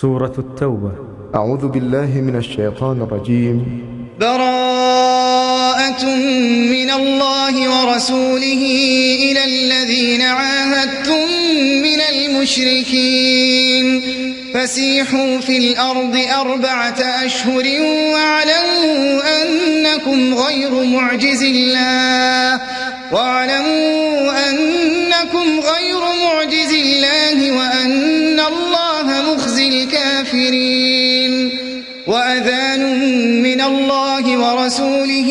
سورة التوبة. أعوذ بالله من الشيطان الرجيم. براءة من الله ورسوله إلى الذين عاهدتم من المشركين فسيحوا في الأرض 4 أشهر واعلموا أنكم غير معجز الله وأن الله مخزي الكافرين. وأذان من الله ورسوله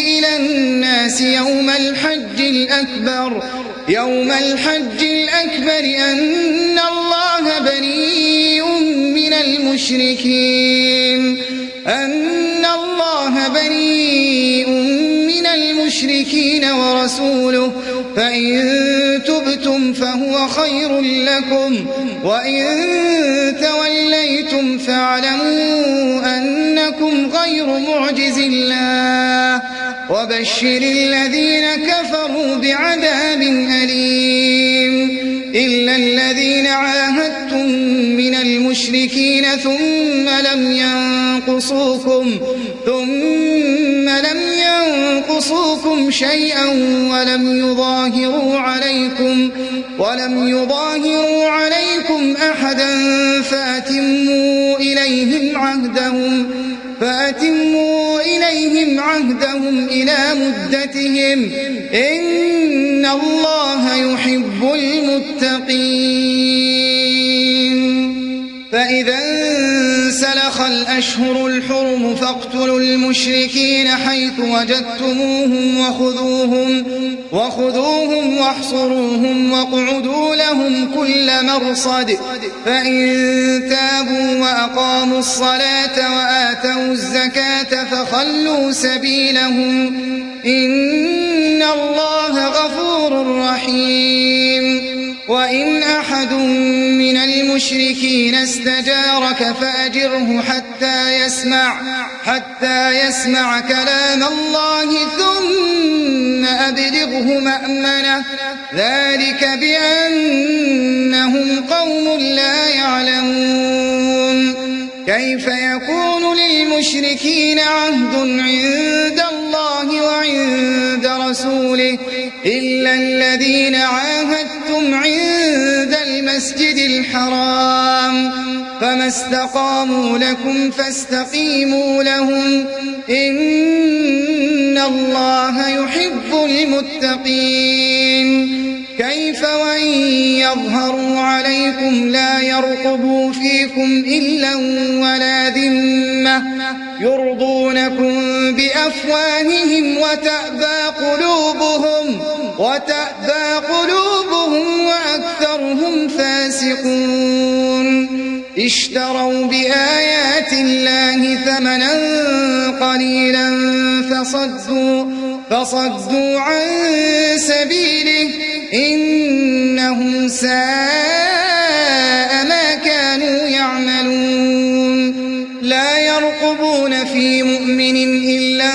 إلى الناس يوم الحج الأكبر أن الله بريء من المشركين ورسوله فإن تبتم فهو خير لكم وإن توليتم فاعلموا أنكم غير معجز الله وبشر الذين كفروا بعذاب أليم. إلا الذين عاهدتم من المشركين ثم لم ينقصوكم شيئا ولم يظاهروا عليكم أحدا فأتموا إليهم عهدهم إلى مدتهم إن الله يحب المتقين. فإذا انسلخ الأشهر الحرم فاقتلوا المشركين حيث وجدتموهم وخذوهم واحصروهم واقعدوا لهم كل مرصد فإن تابوا وأقاموا الصلاة وآتوا الزكاة فخلوا سبيلهم إن الله غفور رحيم. وإن أحد من المشركين استجارك فأجره حتى يسمع كلام الله ثم أبلغه مأمنه ذلك بأنهم قوم لا يعلمون. كيف يكون للمشركين عهد عند الله وعند رسوله إلا الذين عاهدتم عند المسجد الحرام فما استقاموا لكم فاستقيموا لهم إن الله يحب المتقين. كيف وإن يظهروا عليكم لا يرقبوا فيكم إلا ولا ذمة يرضونكم بأفواههم وتأبى قلوبهم وأكثرهم فاسقون. اشتروا بآيات الله ثمنا قليلا فصدوا عن سبيله إنهم ساء ما كانوا يعملون. لا يرقبون في مؤمن إلا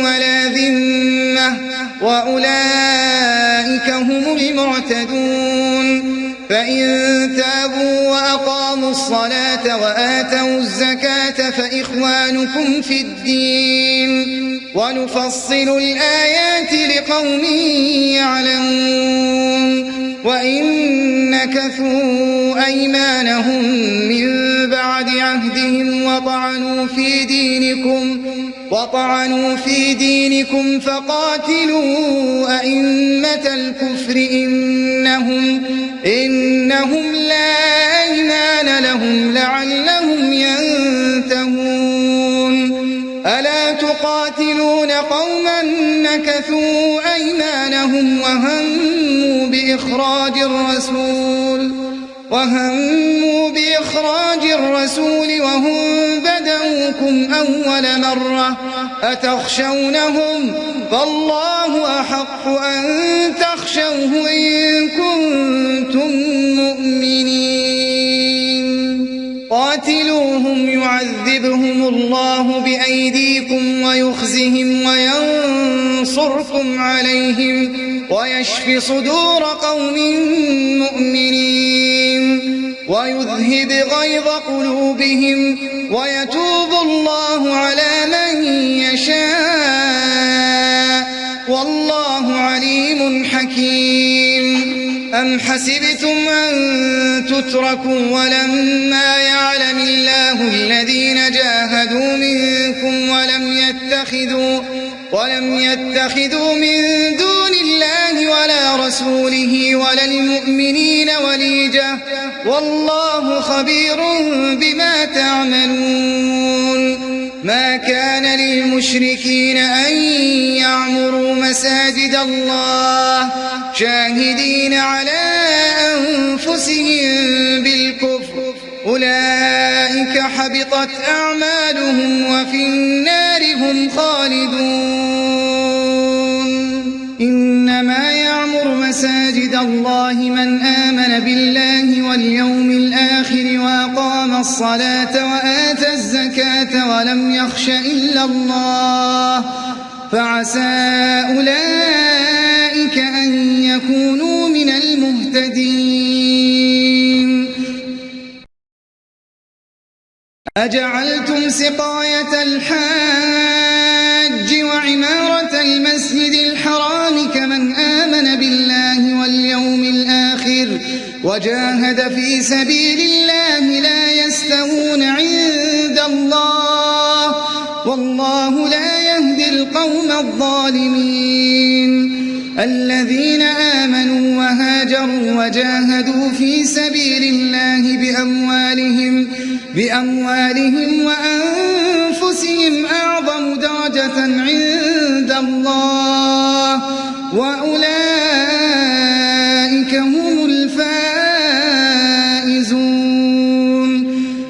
ولا ذمة وأولئك هم المعتدون. فإن تابوا وأقاموا الصلاة وآتوا الزكاة فإخوانكم في الدين ونفصل الآيات لقوم يعلمون. وإن نكثوا أيمانهم من بعد عهدهم وطعنوا في دينكم فقاتلوا أئمة الكفر إنهم لا أيمان لهم لعلهم ينتهون. ألا تقاتلون قوما نكثوا أيمانهم وهموا بإخراج الرسول وهم بدأوكم أول مرة أتخشونهم فالله أحق أن تخشوه إن كنتم مؤمنين. قاتلوهم يعذبهم الله بأيديكم ويخزهم وينصركم عليهم ويشف صدور قوم مؤمنين. ويذهب غيظ قلوبهم ويتوب الله على من يشاء والله عليم حكيم. أم حسبتم أن تتركوا ولما يعلم الله الذين جاهدوا منكم ولم يتخذوا من دون الله ولا رسوله ولا المؤمنين وليجة والله خبير بما تعملون. ما كان للمشركين أن يعمروا مساجد الله شاهدين على أنفسهم بالكفر أولئك حبطت أعمالهم وفي النار هم خالدون. إنما يعمر مساجد الله من آمن بالله واليوم الآخر وأقام الصلاة وآتى الزكاة ولم يخش إلا الله فعسى أولئك أن يكونوا من المهتدين. أجعلتم سقاية الحاج وعمارة المسجد الحرام كمن آمن بالله واليوم الآخر وجاهد في سبيل الله لا يستوون عند الله والله لا يهدي القوم الظالمين. الذين آمنوا وهاجروا وجاهدوا في سبيل الله بأموالهم وأنفسهم أعظم درجة عند الله وأولئك هم الفائزون.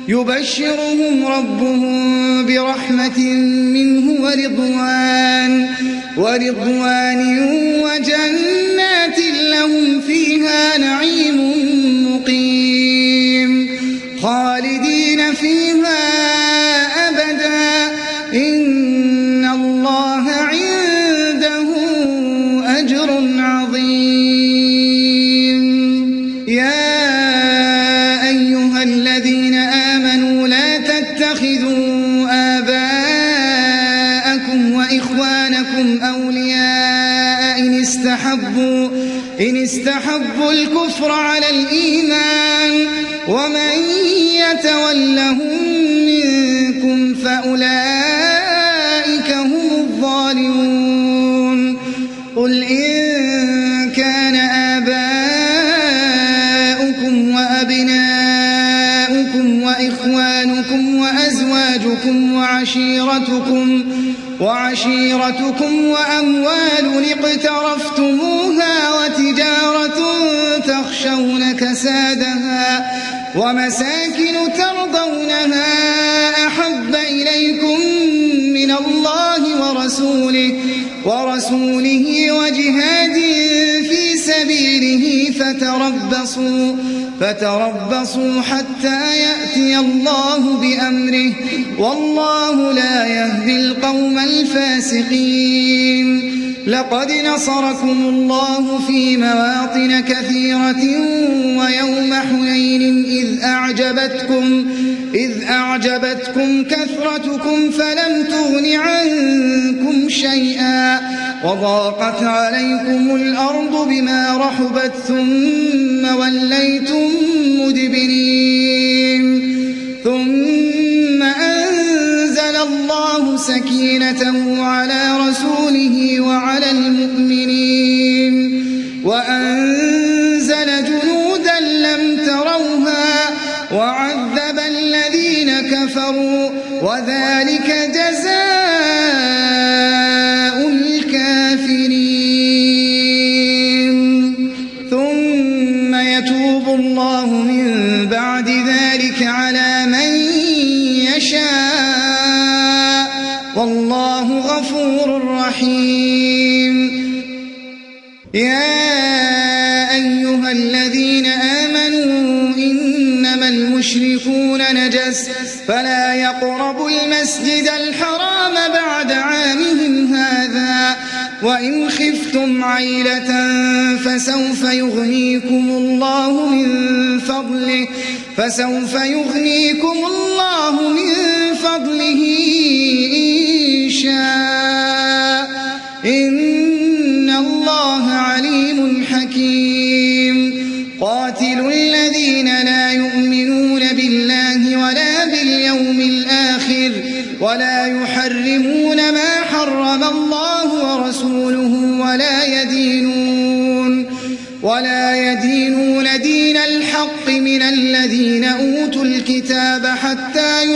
يبشرهم ربهم برحمة منه ورضوان وجنات لهم فيها نعيم مقيم خالدين فيها أبدا إن الله عنده أجر عظيم. يا أيها الذين آمنوا لا تتخذوا آباءكم وإخوانكم أولياء إن استحبوا الكفر على الإيمان ومن يتولهم منكم فأولئك هم الظالمون. قل إن كان آباؤكم وأبناؤكم وإخوانكم وأزواجكم وعشيرتكم وأموال اقترفتموها وتجارة تخشون كسادها ومساكن ترضونها أحب إليكم من الله ورسوله وجهاد في سبيله فتربصوا حتى يأتي الله بأمره والله لا يهدي القوم الفاسقين. لقد نصركم الله في مواطن كثيرة ويوم حنين إذ أعجبتكم كثرتكم فلم تغن عنكم شيئا وضاقت عليكم الأرض بما رحبت ثم وليتم مدبرين. ثم أنزل الله سكينته على رسوله وعلى المؤمنين وأنزل جنودا لم تروها وعذب الذين كفروا وذلك جزاء الكافرين. ثم يتوب الله من بعد ذلك على من يشاء والله غفور رحيم. يا أيها الذين آمنوا إنما المشركون نجس فلا يقربوا المسجد الحرام بعد عامهم هذا وإن خفتم عيلة فسوف يغنيكم الله من فضله فسوف يغنيكم الله من فضله إن شاء إن الله عليم حكيم قاتلوا الذين لا يؤمنون بالله ولا باليوم الآخر ولا يحرمون ما حرم الله ورسوله ولا يدينون دين الحق من الذين أوتوا الكتاب حتى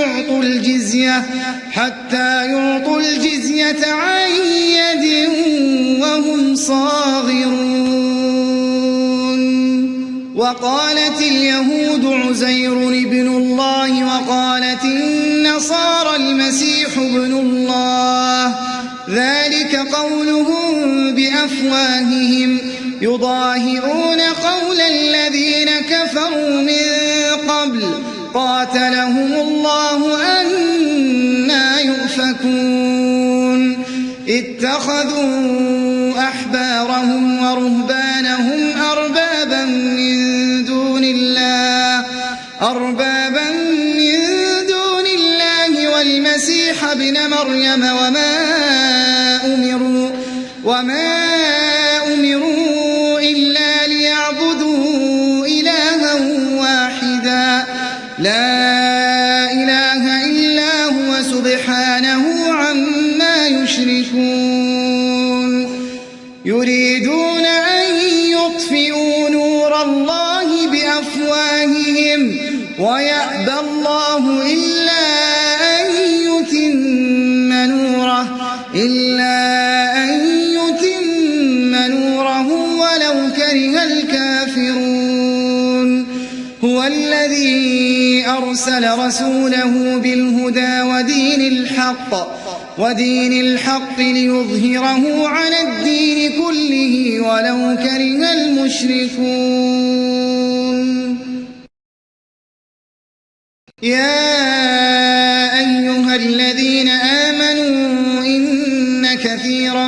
يعطوا الجزية عن يد وهم صاغرون. وقالت اليهود عزير ابن الله وقالت النصارى المسيح ابن الله ذلك قولهم بأفواههم يضاهئون قول الذين كفروا من قبل قاتلهم الله أنى يؤفكون. اتخذوا أحبارهم ورهبانهم أربابا من دون الله والمسيح ابن مريم وما أمروا إلا ليعبدوا إلها واحدا لا إله إلا هو سبحانه عما يشركون. يريدون أن يطفئوا نور الله بأفواههم ويأبى الله إلا أن يتم نوره ولو كره الكافرون. هو الذي أرسل رسوله بالهدى ودين الحق ليظهره على الدين كله ولو كره المشركون. يا أيها الذين آمنوا إن كثيرا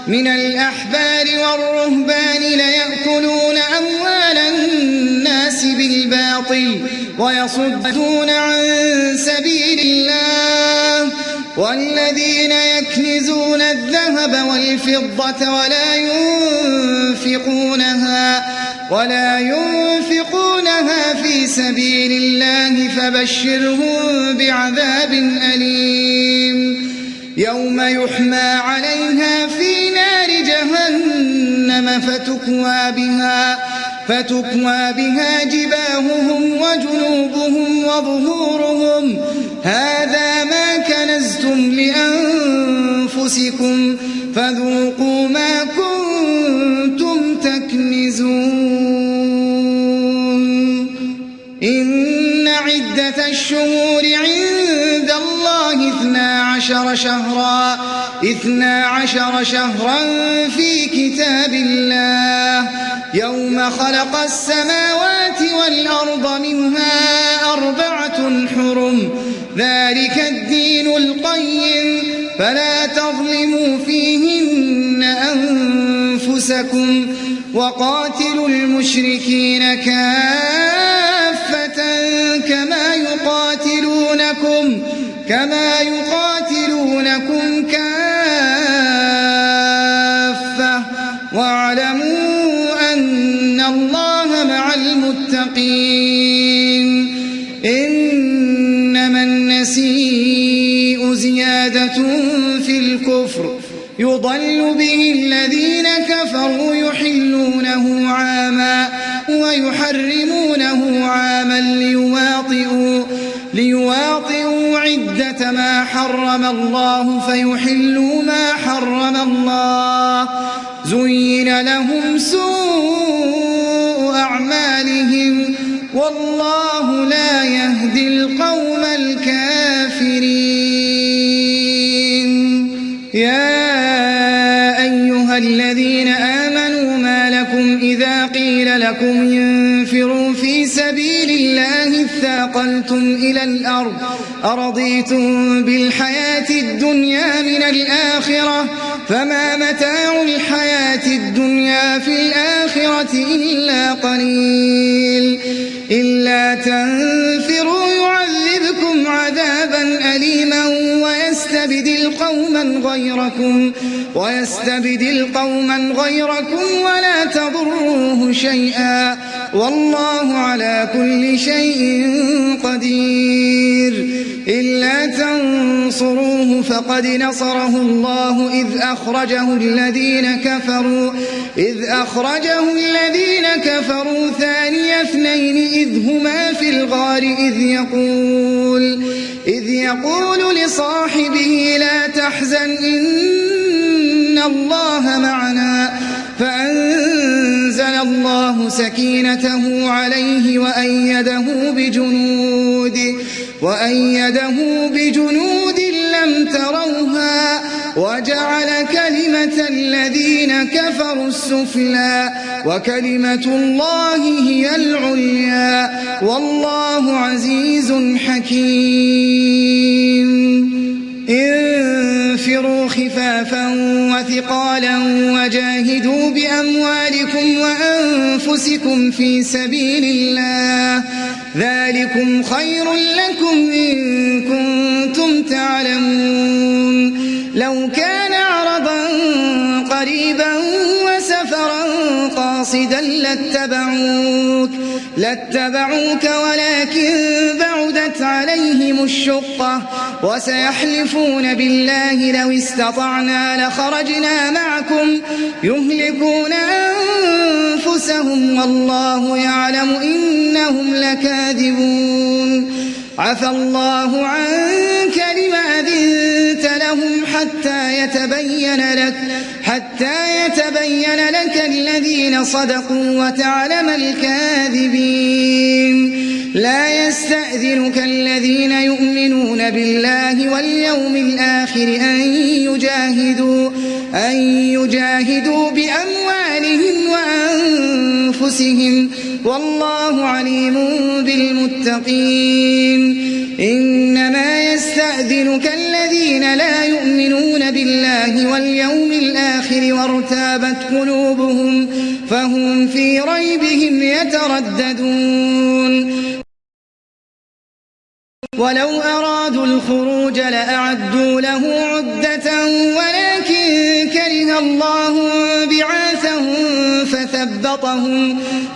من الأحبار والرهبان ليأكلون أموال الناس بالباطل ويصدون عن سبيل الله. والذين يكنزون الذهب والفضة ولا ينفقونها في سبيل الله فبشرهم بعذاب أليم يوم يحمى عليها في نار جهنم فتكوى بها جباههم وجنوبهم وظهورهم هذا ما كنزتم لأنفسكم فذوقوا ما كنتم تكنزون. إن عدة الشهور عند الله 12 شهرا في كتاب الله يوم خلق السماوات والأرض منها 4 حرم ذلك الدين القيم فلا تظلموا فيهن أنفسكم وقاتلوا المشركين كافة كما يقاتلونكم كافة واعلموا أن الله مع المتقين. إنما النسيء زيادة في الكفر يضل به الذين كفروا يحلونه عاما ويحرمونه عاما ليواطئوا عدة ما حرم الله فيحلوا ما حرم الله زين لهم سوء أعمالهم والله لا يهدي القوم الكافرين. يا أيها الذين آمنوا ما لكم إذا قيل لكم انفروا في سبيل الله إذ ثاقلتم إلى الأرض أرضيتم بالحياة الدنيا من الآخرة فما متاع الحياة الدنيا في الآخرة إلا قليل إلا تنفروا يعذبكم عذابا أليما ويستبدل قوما غيركم ولا تضروه شيئا والله على كل شيء قدير إلا تنصروه فقد نصره الله إذ أخرجه الذين كفروا ثاني اثنين إذ هما في الغار إذ يقول لصاحبه لا تحزن إن الله معنا فأنزل الله سكينته عليه وأيده بجنود لم تروها وجعل كلمة الذين كفروا السفلى وكلمة الله هي العليا والله عزيز حكيم انفروا خفافا وثقالا وجاهدوا بأموالكم وأنفسكم في سبيل الله ذلكم خير لكم إن كنتم تعلمون لو كان عرضا قريبا وسفرا قاصدا لاتبعوك ولكن بعدت عليهم الشقة وسيحلفون بالله لو استطعنا لخرجنا معكم يهلكون أنفسهم والله يعلم إنهم لكاذبون عفى الله عنك لما أذنت لهم حتى يتبين لك الذين صدقوا وتعلم الكاذبين لا يستأذنك الذين يؤمنون بالله واليوم الآخر أن يجاهدوا بأموالهم وأنفسهم والله عليم بالمتقين إنما يستأذنك الذين لا يؤمنون بالله واليوم الآخر وارتابت قلوبهم فهم في ريبهم يترددون ولو أرادوا الخروج لأعدوا له عدة ولكن كره الله بعاثهم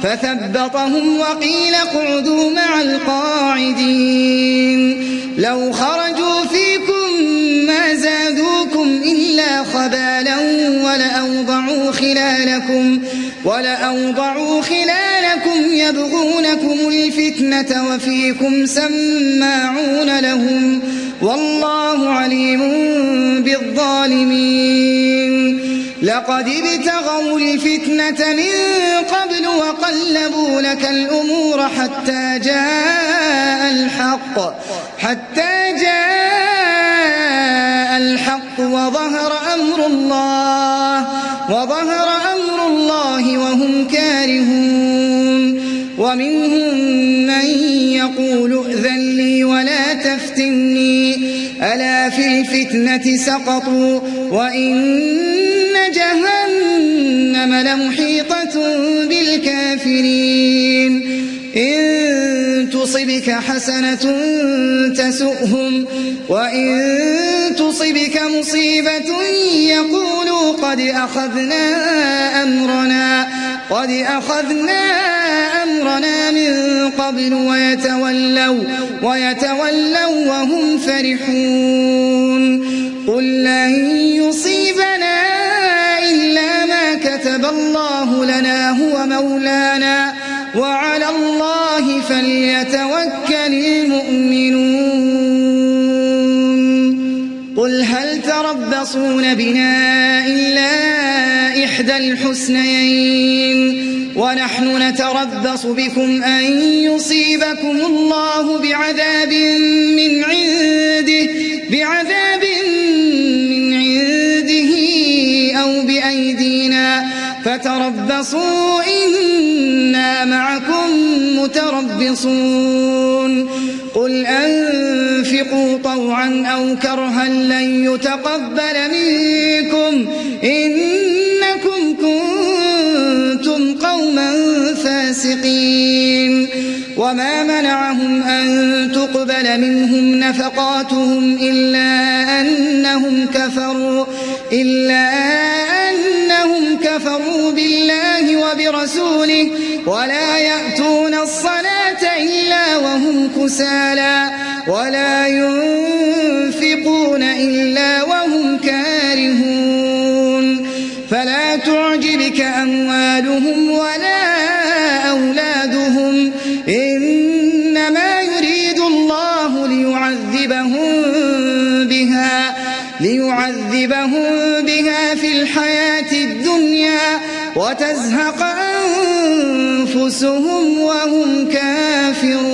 فثبطهم وقيل اقعدوا مع القاعدين لو خرجوا فيكم ما زادوكم إلا خبالا ولأوضعوا خلالكم يبغونكم الفتنة وفيكم سماعون لهم والله عليم بالظالمين لقد ابتغوا الفتنة من قبل وقلبوا لك الأمور حتى جاء الحق وظهر أمر الله وهم كارهون ومنهم من يقول ائذن لي ولا تفتني ألا في الفتنة سقطوا وإن جهنم لمحيطة بالكافرين إن تصبك حسنة تسؤهم وإن تصبك مصيبة يقولوا قد أخذنا أمرنا من قبل ويتولوا وهم فرحون قل لن يصيبنا إلا ما كتب الله لنا هو مولانا وعلى الله فليتوكل المؤمنون قل هل تربصون بنا إلا إحدى الحسنيين ونحن نتربص بكم أن يصيبكم الله بعذاب من عنده أو بأيدينا فتربصوا إنا معكم متربصون قل أنفقوا طوعا أو كرها لن يتقبل منكم إنكم كنتم قوما فاسقين وما منعهم أن تقبل منهم نفقاتهم إلا أنهم كفروا بالله وبرسوله ولا يأتون الصلاة إلا وهم كسالى ولا ينفقون إلا وهم كارهون فلا تعجبك أموالهم ولا أولادهم إنما يريد الله ليعذبهم بها في الحياة الدنيا وتزهق أنفسهم وهم كافرون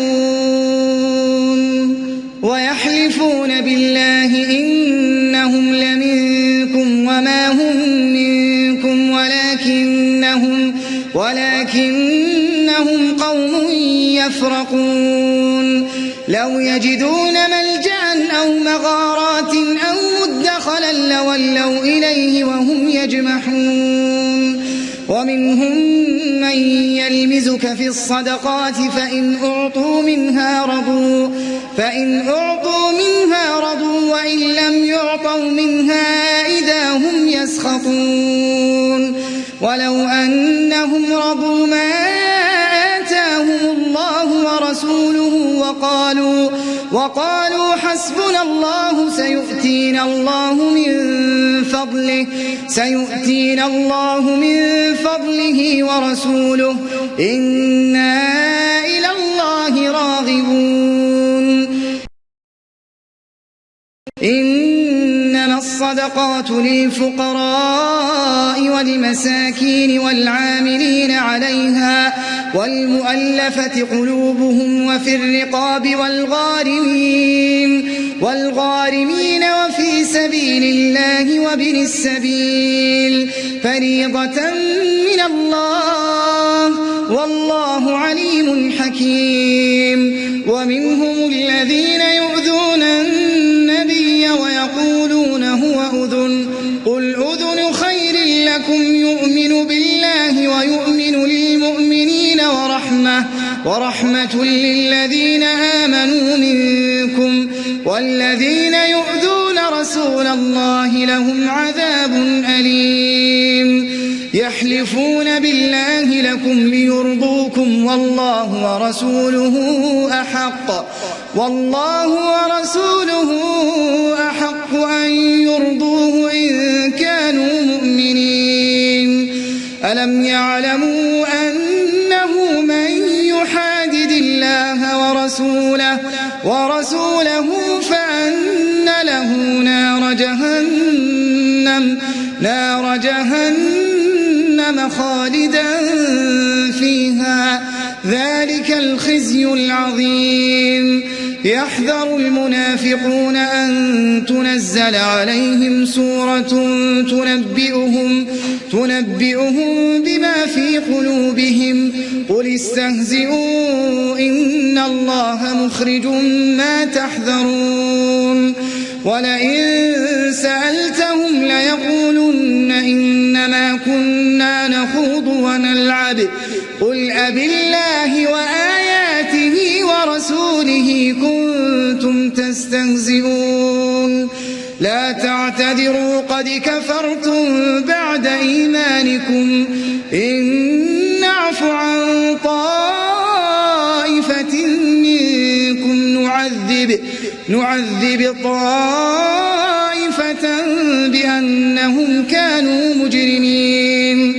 ويحلفون بالله إنهم لمنكم وما هم منكم ولكنهم قوم يفرقون لو يجدون ملجأ أو مغارات أو مدخلا لولوا إليه وهم يجمحون ومنهم من يلمزك في الصدقات فإن أعطوا منها رضوا وإن لم يعطوا منها إذا هم يسخطون ولو أنهم رضوا ما آتاهم الله ورسوله وقالوا حسبنا الله سيؤتينا الله من فضله ورسوله إنا إلى الله راغبون إنما الصدقات للفقراء والمساكين والعاملين عليها والمؤلفة قلوبهم وفي الرقاب والغارمين وفي سبيل الله وابن السبيل فريضة من الله والله عليم حكيم ومنهم الذين يؤذون النبي ويقولون هو أذن قل أذن خير لكم يؤمن بالله ويؤمن للمؤمنين ورحمة للذين آمنوا منكم والذين يؤذون رسول الله لهم عذاب أليم يحلفون بالله لكم ليرضوكم والله ورسوله أحق أن يرضوه إن كانوا مؤمنين ألم يعلموا أنه من يحادد الله ورسوله فأن له نار جهنم خالدا فيها ذلك الخزي العظيم يحذر المنافقون أن تنزل عليهم سورة تنبئهم بما في قلوبهم قل استهزئوا إن الله مخرج ما تحذرون ولئن سألتهم ليقولن إنما كنا نخوض ونلعب قل أبالله وآياته ورسوله كنتم تستهزئون لا تعتذروا قد كفرتم بعد إيمانكم إن نعف عن طائفة منكم نعذب طائفة بأنهم كانوا مجرمين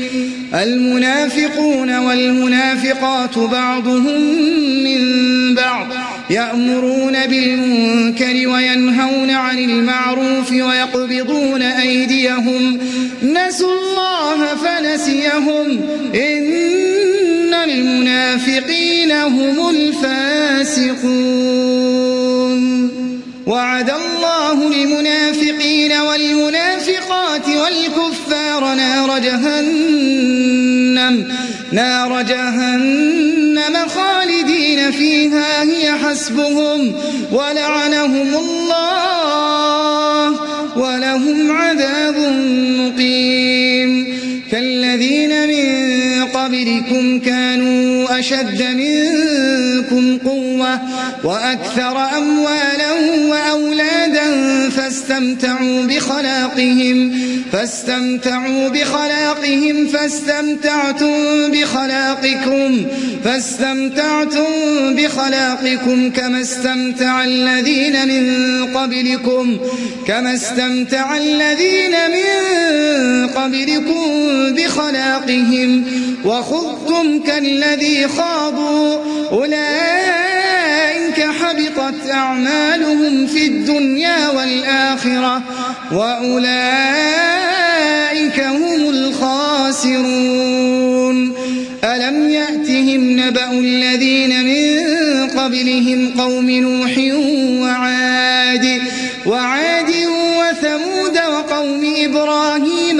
المنافقون والمنافقات بعضهم من بعض يأمرون بالمنكر وينهون عن المعروف ويقبضون أيديهم نسوا الله فنسيهم إن المنافقين هم الفاسقون وعد الله المنافقين والمنافقات والكفار نار جهنم نار جهنم خالدين فيها هي حسبهم ولعنهم الله ولهم عذاب مقيم كالذين من قبلكم كانوا أشد منكم قوة وأكثر أموالا وأولادا فاستمتعوا بخلاقهم فاستمتعتم بخلاقكم كما استمتع الذين من قبلكم بخلاقهم وخضتم كالذي خاضوا أولئك حبطت أعمالهم في الدنيا والآخرة وأولئك هم الخاسرون ألم يأتهم نبأ الذين من قبلهم قوم نوح وعاد وثمود وقوم إبراهيم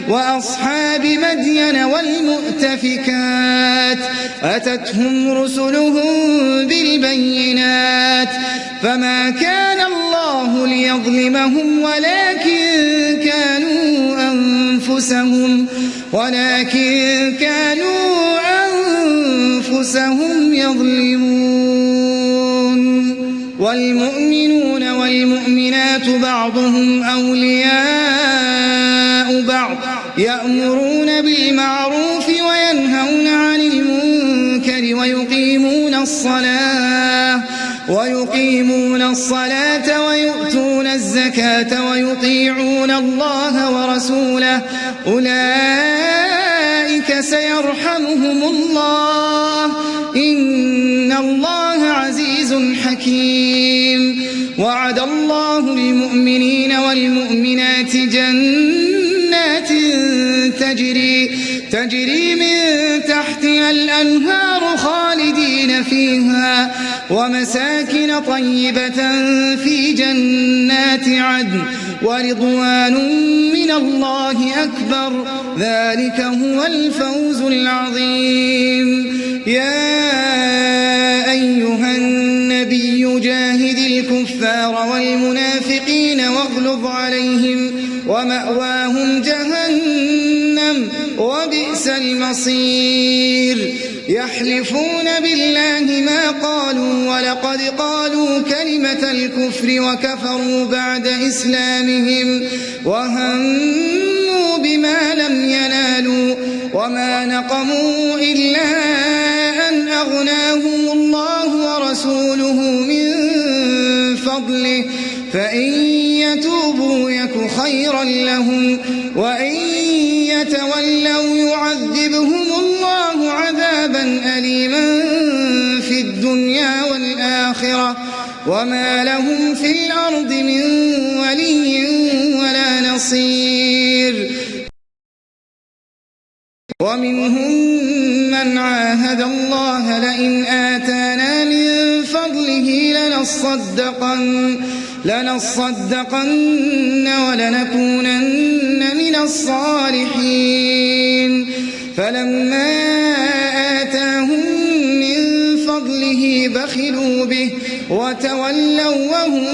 وأصحاب مدين والمؤتفكات أتتهم رسلهم بالبينات فما كان الله ليظلمهم ولكن كانوا أنفسهم يظلمون والمؤمنون والمؤمنات بعضهم أولياء بعض يأمرون بالمعروف وينهون عن المنكر ويقيمون الصلاة ويؤتون الزكاة ويطيعون الله ورسوله أولئك سيرحمهم الله إن الله عزيز حكيم وعد الله المؤمنين والمؤمنات جنات تجري من تحتها الأنهار خالدين فيها ومساكن طيبة في جنات عدن ورضوان من الله أكبر ذلك هو الفوز العظيم يا أيها النبي جاهد الكفار والمنافقين واغلظ عليهم ومأواهم جهنم وبئس المصير يحلفون بالله ما قالوا ولقد قالوا كلمة الكفر وكفروا بعد إسلامهم وهموا بما لم ينالوا وما نقموا إلا أن أغناهم الله ورسوله من فضله فإن يتوبوا يك خيرا لهم وإن يتولوا يعذبهم الله عذابا أليما في الدنيا والآخرة وما لهم في الأرض من ولي ولا نصير ومنهم من عاهد الله لئن آتانا من فضله لنصدقن ولنكونن من الصالحين فلما آتاهم من فضله بخلوا به وتولوا وهم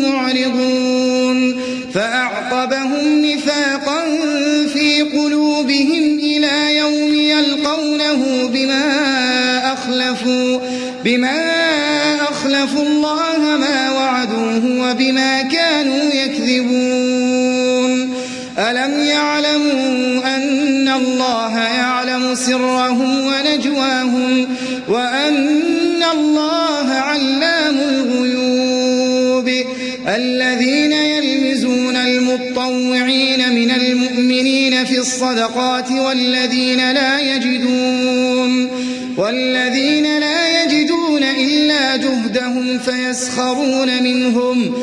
معرضون فأعقبهم نفاقا في قلوبهم إلى يوم يلقونه بما أخلفوا الله ما وعدوه وبما كانوا يكذبون ألم يعلموا أن الله يعلم سرهم ونجواهم وأن الله علام الغيوب الذين يلمزون المطوعين من المؤمنين في الصدقات والذين لا يجدون إلا جهدهم فيسخرون منهم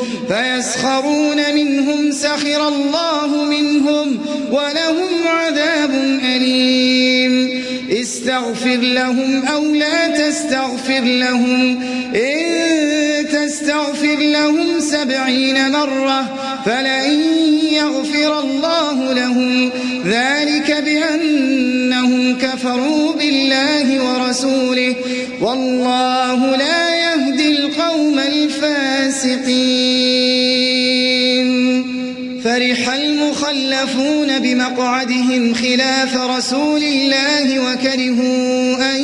سخر الله منهم ولهم عذاب أليم استغفر لهم أو لا تستغفر لهم إن تستغفر لهم 70 مرة فلن يغفر الله لهم ذلك بأنهم كفروا بالله ورسوله والله لا يهدي القوم الفاسقين. فرح المخلفون بمقعدهم خلاف رسول الله وكرهوا أن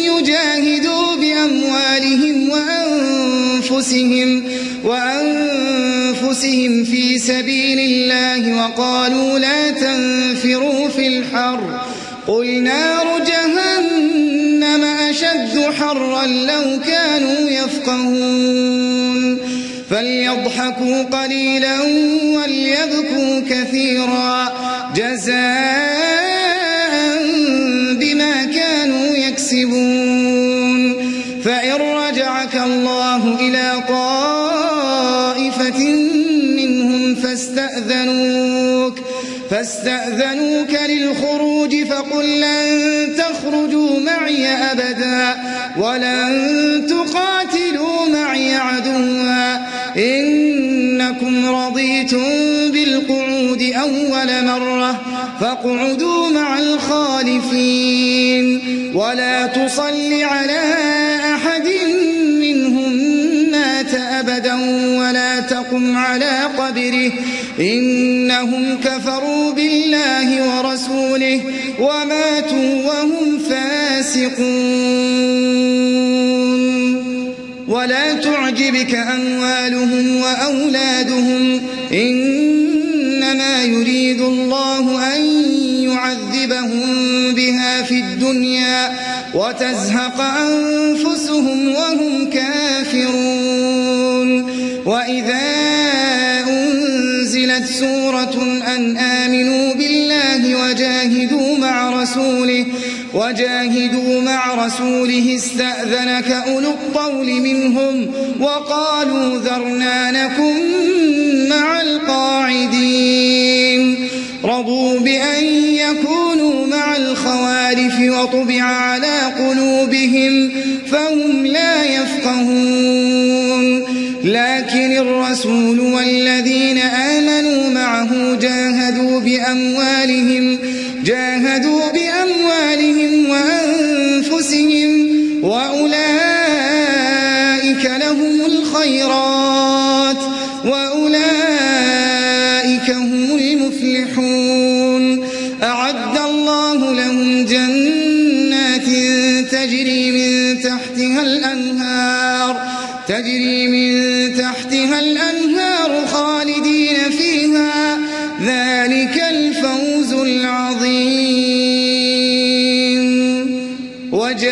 يجاهدوا بأموالهم وأنفسهم في سبيل الله وقالوا لا تنفروا في الحر قل نار جهنم أشد حرا لو كانوا يفقهون. فليضحكوا قليلا وليبكوا كثيرا جزاء بما كانوا يكسبون. فإن رجعك الله إلى طائفة منهم فاستأذنوك للخروج فقل لن تخرجوا معي أبدا ولن تقاتلوا معي عدوا إنكم رضيتم بالقعود أول مرة فاقعدوا مع الخالفين ولا تصل على أحد منهم مات أبدا ولا تقم على قبره إنهم كفروا بالله ورسوله وماتوا وهم فاسقون. ولا تعجبك أموالهم وأولادهم إنما يريد الله أن يعذبهم بها في الدنيا وتزهق أنفسهم وهم كافرون. وإذا أنزلت سورة أن آمنوا بالله وجاهدوا مع رسوله استأذنك أولو الطول منهم وقالوا ذرنا نكن مع القاعدين. رضوا بأن يكونوا مع الخوالف وطبع على قلوبهم فهم لا يفقهون. لكن الرسول والذين آمنوا معه جاهدوا بأموالهم وأنفسهم وأولئك لهم الخيرات وأولئك هم المفلحون. أعد الله لهم جنات تجري من تحتها الأنهار خالدين فيها ذلك الفوز العظيم. وجاء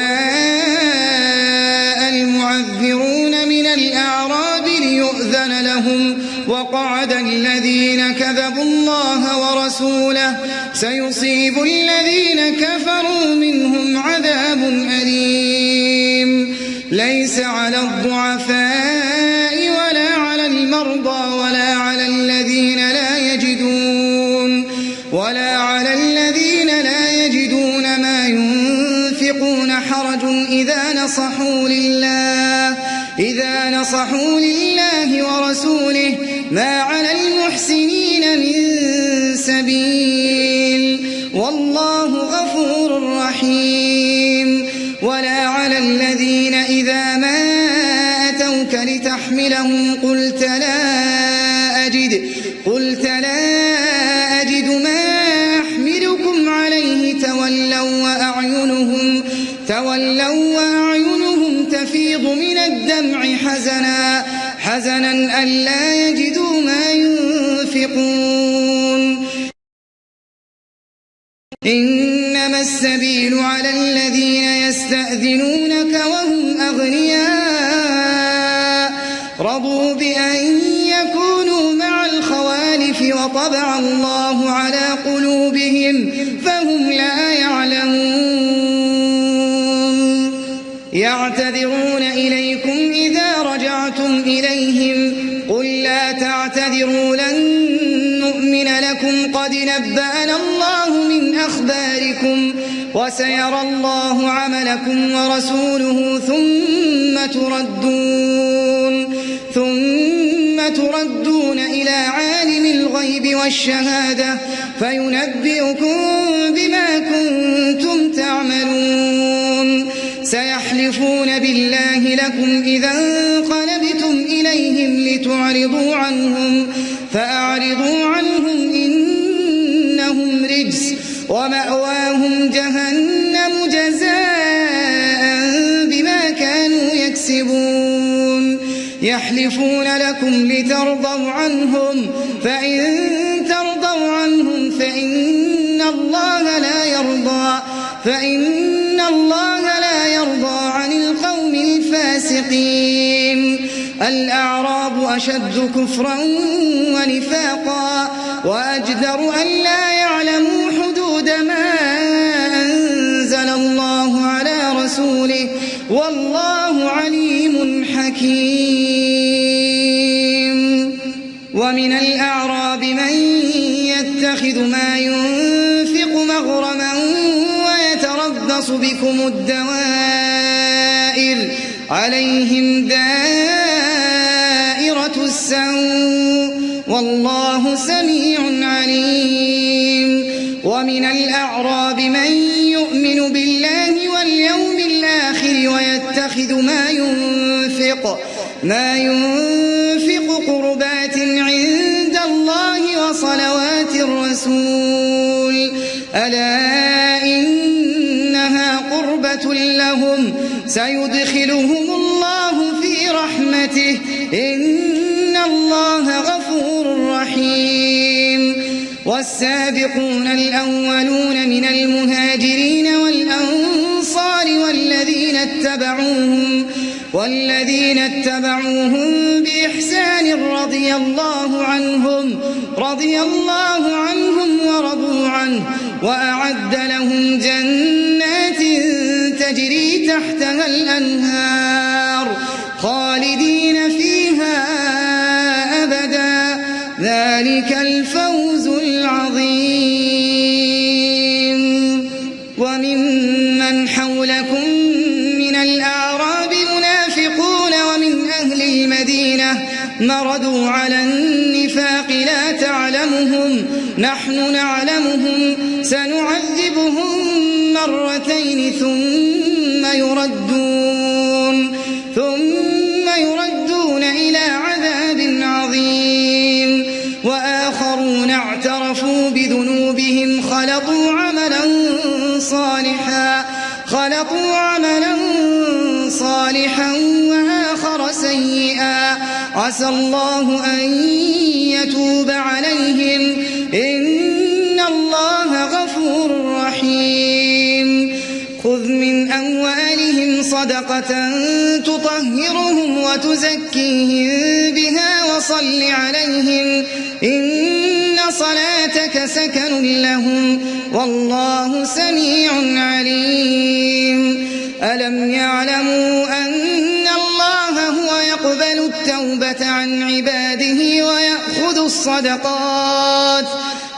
المعذرون من الأعراب ليؤذن لهم وقعد الذين كذبوا الله ورسوله سيصيب الذين كفروا منهم عذاب أليم. ليس على الضعفاء ولا على المرضى ولا على الذين لا يجدون ما ينفقون حرج إذا نصحوا لله ورسوله ما على المحسنين من سبيل والله غفور رحيم. ولا على الذين إذا ما أتوك لتحملهم قلت لا أجد ما أحملكم عليه تولوا وأعينهم تفيض من الدمع حزنا ألا يجدوا ما ينفقون. إنما السبيل على الذين يستأذنونك وهم أغنياء رضوا بأن يكونوا مع الخوالف وطبع الله على قلوبهم فهم لا يعلمون. يعتذرون إليكم إذا رجعتم إليهم قل لا تعتذروا لن نؤمن لكم قد نبأنا الله من أخباركم وسيرى الله عملكم ورسوله ثم تردون ثم تردون إلى عالم الغيب والشهادة فينبئكم بما كنتم تعملون سيحلفون بالله لكم إذا انقلبتم إليهم لتعرضوا عنهم فأعرضوا عنهم إنهم رجس ومأواهم جهنم جزاء بما كانوا يكسبون يحلفون لكم لترضوا عنهم فإن ترضوا عنهم فإن الله لا يرضى عن القوم الفاسقين الأعراب أشد كفرا ونفاقا وأجدر أن لا يعلموا حدود ما أنزل الله على رسوله والله عليم حكيم ومن الأعراب من يتخذ ما ينفق مغرما ويتربص بكم الدوائر عليهم دائرة السوء والله سميع عليم ومن الأعراب من يؤمن بالله واليوم الآخر ويتخذ ما ينفق قربات عند الله وصلوات الرسول ألا إنها قربة لهم سيدخلهم الله في رحمته إن الله غفور رحيم والسابقون الأولون من المهاجرين والأنصار والذين اتبعوهم بإحسان رضي الله عنهم ورضوا عنه وأعد لهم جنات تجري تحتها الأنهار خالدين فيها أبدا ذلك الفوز العظيم وممن حولكم من الأعراب منافقون ومن أهل المدينة مردوا على النفاق لا تعلمهم نحن نعلمهم سنعذبهم مرتين ثم يردون إلى عذاب عظيم وآخرون اعترفوا بذنوبهم خلطوا عملا صالحا وآخر سيئا عسى الله أن يتوب عليهم إن الله غفور رحيم خذ من أموالهم صدقة تطهرهم وتزكيهم بها وصل عليهم إن صلاتك سكن لهم والله سميع عليم ألم يعلموا أن الله هو يقبل التوبة عن عباده ويأخذ الصدقات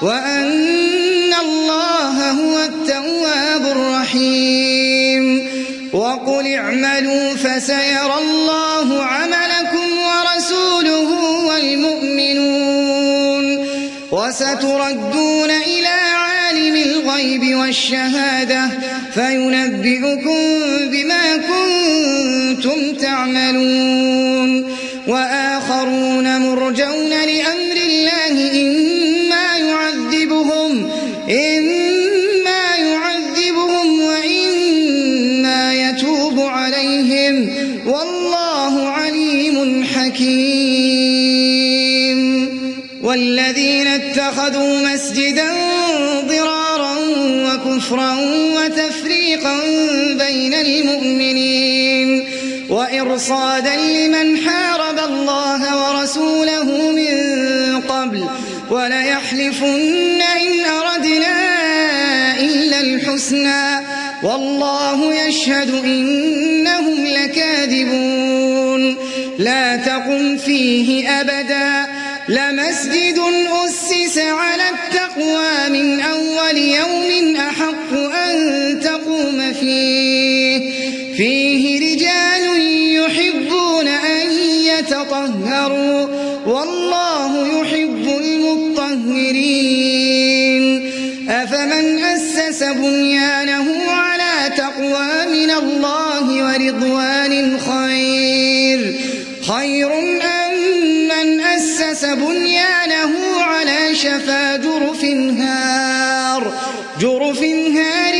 وأن الله هو التواب الرحيم وقل اعملوا فسيرى الله عملكم ورسوله والمؤمنون وستردون إلى عالم الغيب والشهادة فينبئكم بما كنتم تعملون وآخرون مرجون لأمر الله إما يعذبهم وإما يتوب عليهم والله عليم حكيم والذين اتخذوا مسجدا ضرارا وكفرا وتفريقا بين المؤمنين وإرصادا لمن حارب الله ورسوله من قبل وليحلفن إن أردنا إلا الحسنى والله يشهد إنهم لكاذبون لا تقم فيه أبدا لمسجد أسس على التقوى من أول يوم أحق أن تقوم فيه رجال يحبون أن يتطهروا تطهروا والله يحب المطهرين أفمن أسس بنيانه على تقوى من الله ورضوان خير أم من أسس بنيانه على شفا جرف هار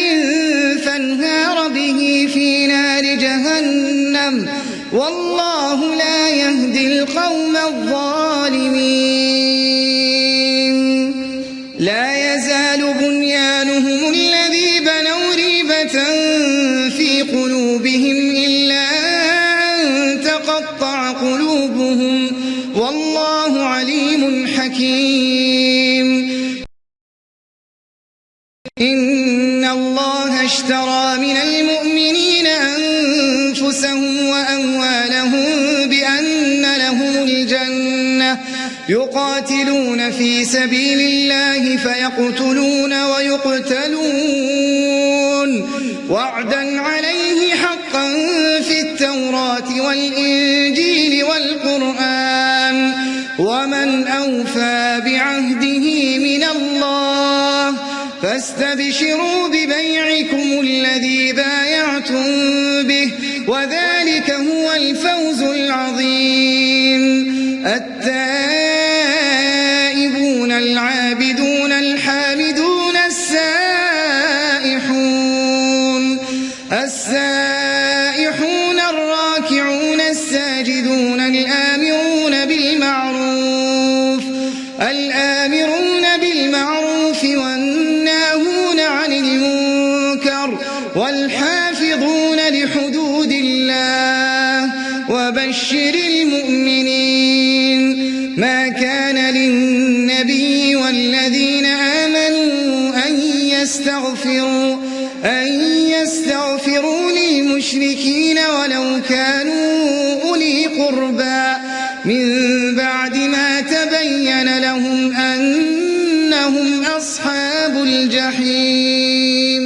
فانهار به في نار جهنم والله لا يهدي القوم الظالمين لا يزال بنيانهم الذي بنوا ريبة في قلوبهم إلا أن تقطع قلوبهم والله عليم حكيم إن الله اشترى من المؤمنين أنفسهم وأموالهم بأن لهم الجنة يقاتلون في سبيل الله فيقتلون ويقتلون وعدا عليه حقا في التوراة والإنجيل والقرآن ومن أوفى بعهده من الله فاستبشروا ببيعكم الذي بايعتم به وذلك هو الفوز العظيم التائبون العابدون الحامدون السائحون الراكعون الساجدون الآمرون بالمعروف والناهون عن المنكر والحافظون لحدود الله وبشر المؤمنين ما كان للنبي والذين آمنوا أن يستغفروا للمشركين ولو كانوا أولي قربى من بعد ما تبين لهم أنهم أصحاب الجحيم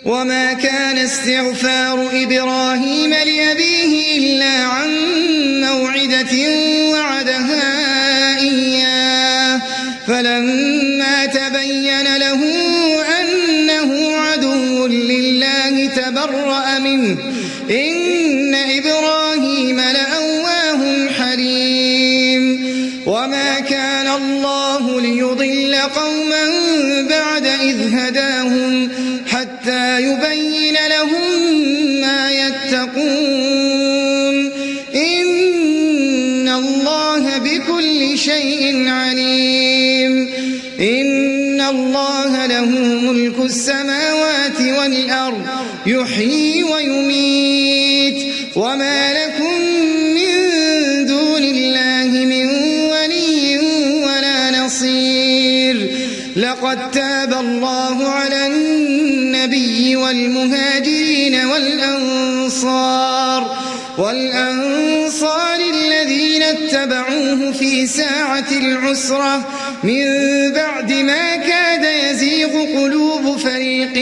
وما كان استغفار إبراهيم لأبيه إلا عن موعدة وعدها إياه فلما تبين له أنه عدو لله تبرأ منه إن إبراهيم لأواه حليم وما كان الله ليضل قوما بعد إذ هداهم حتى يبين لهم ما يتقون إن الله بكل شيء عليم إن الله له ملك السماوات والأرض يحيي ويميت وما لكم من دون الله من ولي ولا نصير لقد تاب الله على النبي والمهاجرين والأنصار الذين اتبعوه في ساعة العسرة من بعد ما كاد يزيغ قلوب فريق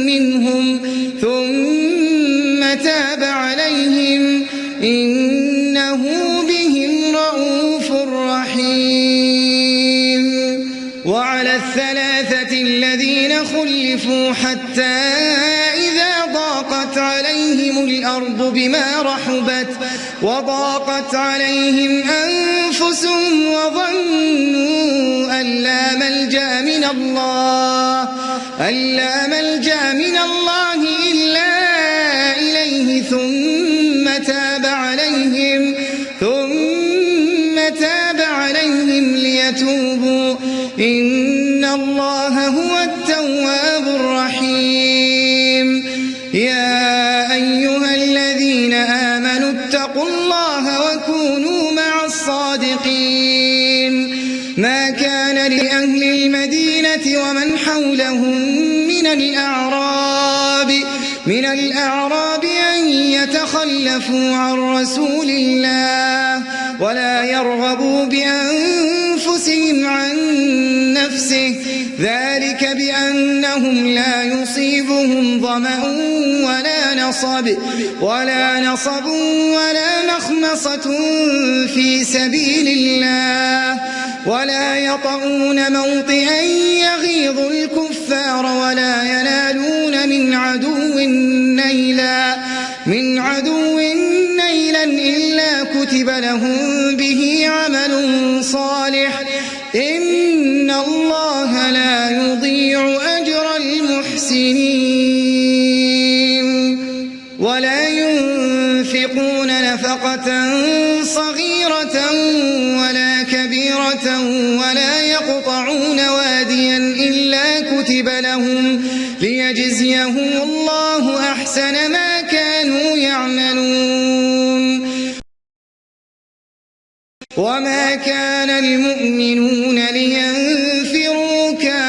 منهم ثم تاب عليهم إنه بهم رءوف رحيم وعلى الثلاثة الذين خلفوا حتى إذا ضاقت عليهم الأرض بما رحبت وضاقت عليهم أنفسهم وظنوا أن لا ملجأ من الله إلا إليه ثم تاب عليهم ليتوبوا إن الله هو التواب الرحيم يا أيها الذين آمنوا اتقوا الله وكونوا مع الصادقين ما كان لأهل المدينة ومن حولهم من الأعراب أن يتخلفوا عن رسول الله ولا يرغبوا بأنفسهم عن نفسه ذلك بأنهم لا يصيبهم ظمأ ولا نصب ولا مخمصة في سبيل الله ولا يطؤون موطئا يغيظ الكفار ولا ينالون من عدو نيلا إلا كتب لهم به عمل صالح إن الله لا يضيع أجر المحسنين ولا ينفقون نفقة صغيرة ولا كبيرة ولا يقطعون واديا إلا كتب لهم ليجزيهم الله أحسن ما كانوا يعملون وما كان المؤمنون لينفروا كافة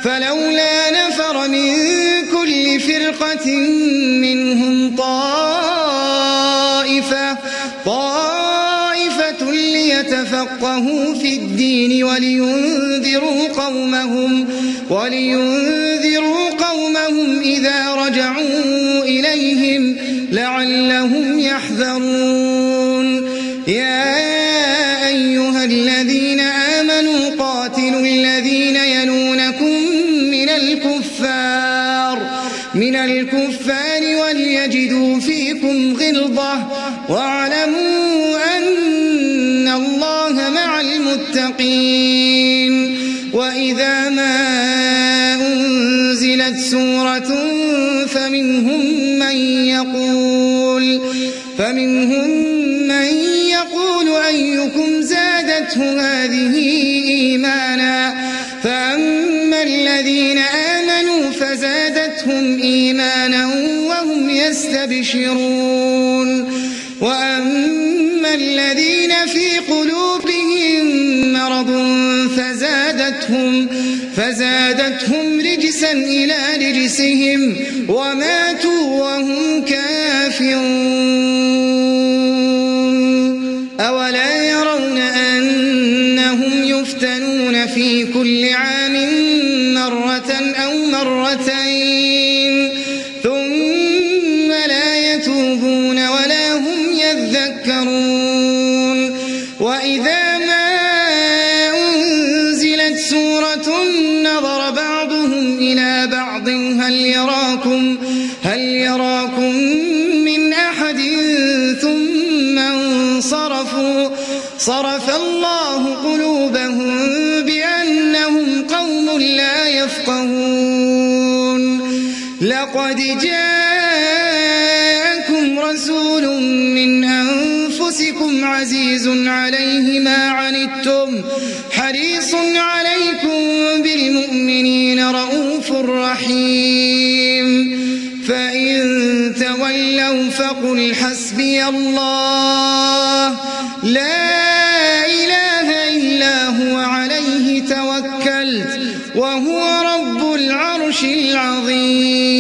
فلولا نفر من كل فرقة منهم طائفة ليتفقهوا في الدين ولينذروا قومهم إذا رجعوا إليهم لعلهم يحذرون يا أيها الذين آمنوا قاتلوا الذين يلونكم من الكفار وليجدوا فيكم غلظة واعلموا أن الله مع المتقين وإذا ما أنزلت سورة فمنهم من يقول أيكم زادته هذه إيمانا فأما الذين آمنوا فزادتهم إيمانا وهم يستبشرون وأما الذين في قلوبهم مرض فزادتهم رجسا إلى رجسهم وماتوا وهم كافرون أولا يرون أنهم يفتنون في كل عام مرة أو مرتين ثم لا يتوبون ولا هم يذكرون وإذا ما أنزلت سورة نظر بعضهم إلى بعض هل يراكم من أحد ثم انصرفوا صرف الله قلوبهم بأنهم قوم لا يفقهون لقد جاءكم رسول من أنفسكم عزيز عليه ما عنتم حريص عليكم بالمؤمنين رؤوف رحيم فإن تولوا فقل حسبي الله لا إله إلا هو عليه توكلت وهو رب العرش العظيم